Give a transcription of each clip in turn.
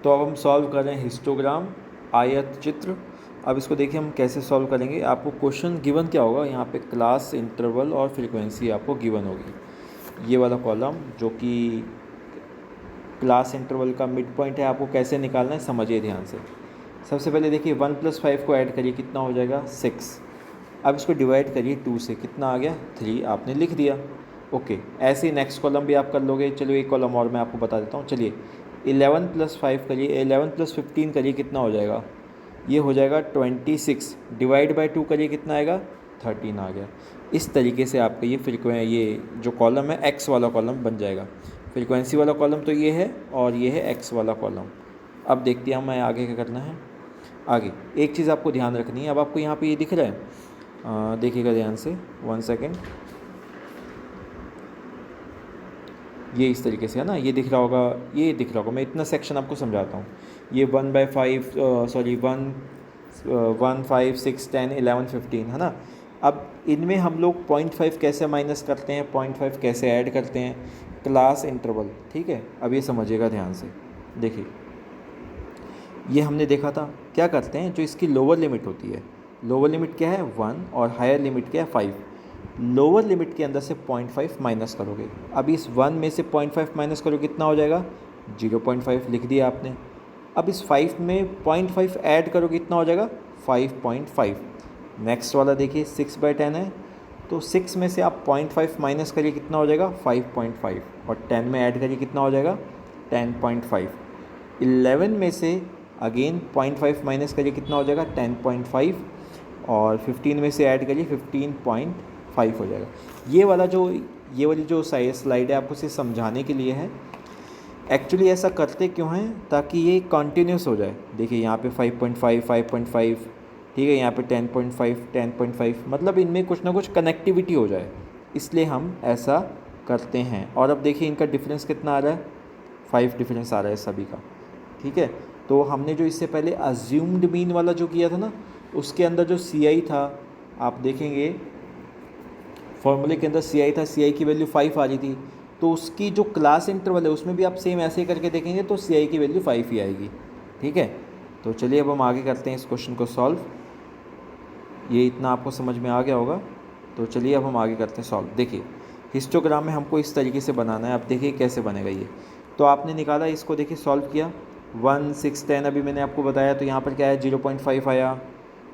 तो अब हम सॉल्व कर रहे हैं हिस्टोग्राम आयत चित्र। अब इसको देखिए हम कैसे सॉल्व करेंगे। आपको क्वेश्चन गिवन क्या होगा, यहाँ पे क्लास, इंटरवल और फ्रीक्वेंसी आपको गिवन होगी। ये वाला कॉलम जो कि क्लास इंटरवल का मिड पॉइंट है, आपको कैसे निकालना है समझिए ध्यान से। सबसे पहले देखिए 1+5 को ऐड करिए, कितना हो जाएगा 6। अब इसको डिवाइड करिए 2 से, कितना आ गया 3, आपने लिख दिया। ओके, ऐसे ही नेक्स्ट कॉलम भी आप कर लोगे। चलो एक कॉलम और मैं आपको बता देता हूँ। चलिए 11+5 करिए, 11+15 करिए, कितना हो जाएगा, ये हो जाएगा 26। डिवाइड बाय 2 करिए, कितना आएगा 13 आ गया। इस तरीके से आपका ये जो कॉलम है एक्स वाला कॉलम बन जाएगा। फ्रीक्वेंसी वाला कॉलम तो ये है और ये है एक्स वाला कॉलम। अब देखते हैं हमें आगे क्या करना है। आगे एक चीज़ आपको ध्यान रखनी है। अब आपको यहाँ पे ये दिख रहा है, देखिएगा ध्यान से, 1 सेकेंड। ये इस तरीके से है ना, ये दिख रहा होगा, ये दिख रहा होगा। मैं इतना सेक्शन आपको समझाता हूँ। ये 1/5 सॉरी 1 5 6 10 11 15 है ना। अब इनमें हम लोग 0.5 कैसे माइनस करते हैं, 0.5 कैसे ऐड करते हैं, क्लास इंटरवल। ठीक है, अब ये समझिएगा ध्यान से। देखिए ये हमने देखा था, क्या करते हैं, जो इसकी लोअर लिमिट होती है, लोअर लिमिट क्या है 1 और हायर लिमिट क्या है 5। लोअर लिमिट के अंदर से 0.5 माइनस करोगे। अब इस 1 में से 0.5 माइनस करोगे, कितना हो जाएगा 0.5, लिख दिया आपने। अब इस 5 में 0.5 ऐड करोगे, कितना हो जाएगा 5.5। नेक्स्ट वाला देखिए 6/10 है, तो 6 में से आप 0.5 माइनस करिए, कितना हो जाएगा 5.5, और 10 में ऐड करिए, कितना हो जाएगा 10.5। 11 में से अगेन 0.5 माइनस करिए, कितना हो जाएगा 10.5, और 15 में से ऐड करिए 15.5 हो जाएगा। ये वाली जो स्लाइड है आपको सिर्फ समझाने के लिए है। एक्चुअली ऐसा करते क्यों हैं, ताकि ये कंटिन्यूस हो जाए। देखिए यहाँ पे 5.5 5.5, ठीक है, यहाँ पे 10.5 10.5, मतलब इनमें कुछ ना कुछ कनेक्टिविटी हो जाए, इसलिए हम ऐसा करते हैं। और अब देखिए इनका डिफरेंस कितना आ रहा है, 5 डिफरेंस आ रहा है सभी का। ठीक है, तो हमने जो इससे पहले अज्यूम्ड मीन वाला जो किया था ना, उसके अंदर जो CI था, आप देखेंगे फॉर्मूले के अंदर CI था, CI की वैल्यू 5 आ रही थी। तो उसकी जो क्लास इंटरवल है उसमें भी आप सेम ऐसे ही करके देखेंगे तो CI की वैल्यू 5 ही आएगी। ठीक है, तो चलिए अब हम आगे करते हैं इस क्वेश्चन को सॉल्व। ये इतना आपको समझ में आ गया होगा, तो चलिए अब हम आगे करते हैं सॉल्व। देखिए हिस्टोग्राम में हमको इस तरीके से बनाना है। अब देखिए कैसे बनेगा ये। तो आपने निकाला इसको, देखिए सॉल्व किया 1 6 10, अभी मैंने आपको बताया, तो यहाँ पर क्या है 0.5 आया।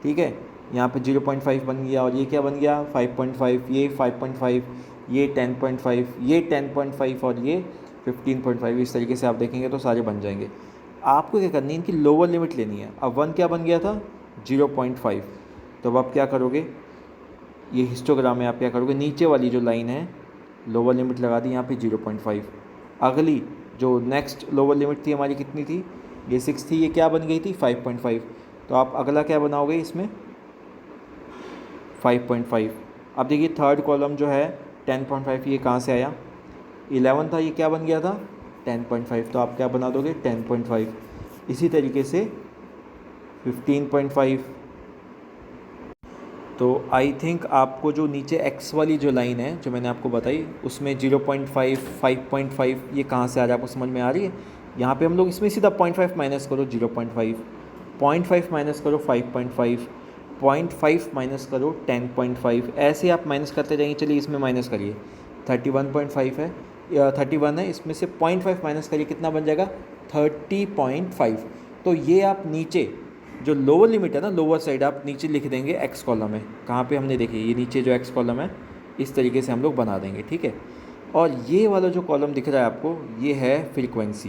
ठीक है, यहाँ पे 0.5 बन गया, और ये क्या बन गया 5.5, ये 5.5, ये 10.5, ये 10.5, और ये 15.5। इस तरीके से आप देखेंगे तो सारे बन जाएंगे। आपको क्या करनी है, इनकी लोअर लिमिट लेनी है। अब 1 क्या बन गया था 0.5, तो अब आप क्या करोगे, ये हिस्टोग्राम में आप क्या करोगे, नीचे वाली जो लाइन है लोअर लिमिट लगा दी यहाँ पे 0.5। अगली जो नेक्स्ट लोअर लिमिट थी हमारी कितनी थी, ये 6 थी, ये क्या बन गई थी 5.5। तो आप अगला क्या बनाओगे इसमें 5.5। अब देखिए थर्ड कॉलम जो है 10.5, ये कहाँ से आया, 11 था, ये क्या बन गया था 10.5, तो आप क्या बना दोगे 10.5। इसी तरीके से 15.5। तो आई थिंक आपको जो नीचे एक्स वाली जो लाइन है जो मैंने आपको बताई, उसमें 0.5 5.5 ये कहाँ से आ रहा है, आपको समझ में आ रही है। यहाँ पे हम लोग इसमें सीधा 0.5 माइनस करो 0.5, 0.5 माइनस करो 5.5, 0.5 माइनस करो 10.5, ऐसे आप माइनस करते जाएंगे। चलिए इसमें माइनस करिए, 31.5 है, 31 है, इसमें से 0.5 माइनस करिए, कितना बन जाएगा 30.5। तो ये आप नीचे जो लोअर लिमिट है ना, लोअर साइड आप नीचे लिख देंगे एक्स कॉलम में। कहाँ पे हमने देखिए ये नीचे जो एक्स कॉलम है, इस तरीके से हम लोग बना देंगे। ठीक है, और ये वाला जो कॉलम दिख रहा है आपको, ये है फ्रीक्वेंसी।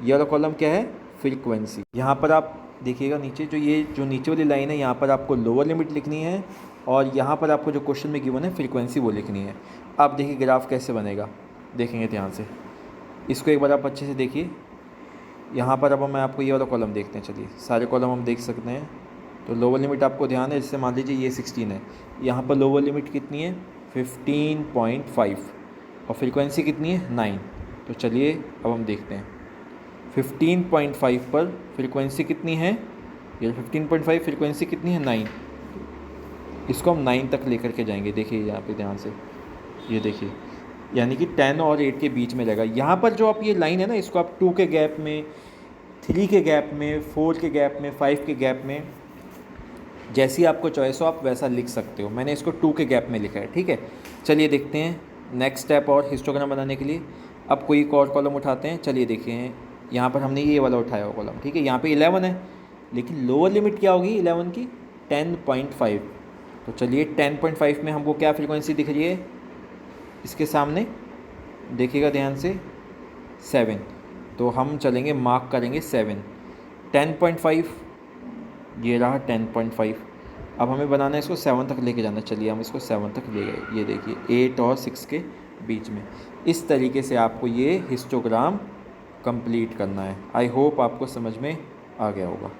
ये वाला कॉलम क्या है फ्रीक्वेंसी। यहाँ पर आप देखिएगा नीचे जो नीचे वाली लाइन है, यहाँ पर आपको लोअर लिमिट लिखनी है, और यहाँ पर आपको जो क्वेश्चन में गिवन है फ्रीक्वेंसी वो लिखनी है। आप देखिए ग्राफ कैसे बनेगा, देखेंगे ध्यान से इसको एक बार आप अच्छे से देखिए। यहाँ पर अब मैं आपको ये वाला कॉलम देखते हैं। चलिए सारे कॉलम हम देख सकते हैं। तो लोअर लिमिट आपको ध्यान है, जैसे मान लीजिए ये 16 है, यहाँ पर लोअर लिमिट कितनी है 15.5, और फ्रीक्वेंसी कितनी है 9। तो चलिए अब हम देखते हैं 15.5 पर फ्रीक्वेंसी कितनी है, ये 15.5 फ्रीक्वेंसी कितनी है 9। इसको हम 9 तक लेकर के जाएंगे। देखिए यहाँ पे ध्यान से, ये देखिए, यानी कि 10 और 8 के बीच में रहेगा। यहाँ पर जो आप ये लाइन है ना, इसको आप 2 के गैप में 3 के गैप में, 4 के गैप में, 5 के गैप में, जैसी आपको चॉइस हो आप वैसा लिख सकते हो। मैंने इसको 2 के गैप में लिखा है, ठीक है। चलिए देखते हैं नेक्स्ट स्टेप और हिस्टोग्राम बनाने के लिए। अब कोई एक और कॉलम उठाते हैं। चलिए देखिए यहाँ पर हमने ये वाला उठाया हुआ कॉलम, ठीक है। यहाँ पे 11 है, लेकिन लोअर लिमिट क्या होगी 11 की? 10.5। तो चलिए 10.5 में हमको क्या फ्रीक्वेंसी दिख रही है इसके सामने, देखिएगा ध्यान से, 7। तो हम चलेंगे, मार्क करेंगे 7। 10.5 ये रहा 10.5। अब हमें बनाना है इसको 7 तक लेके जाना। चलिए हम इसको 7 तक ले गए, ये देखिए 8 और 6 के बीच में। इस तरीके से आपको ये हिस्टोग्राम कंप्लीट करना है। आई होप आपको समझ में आ गया होगा।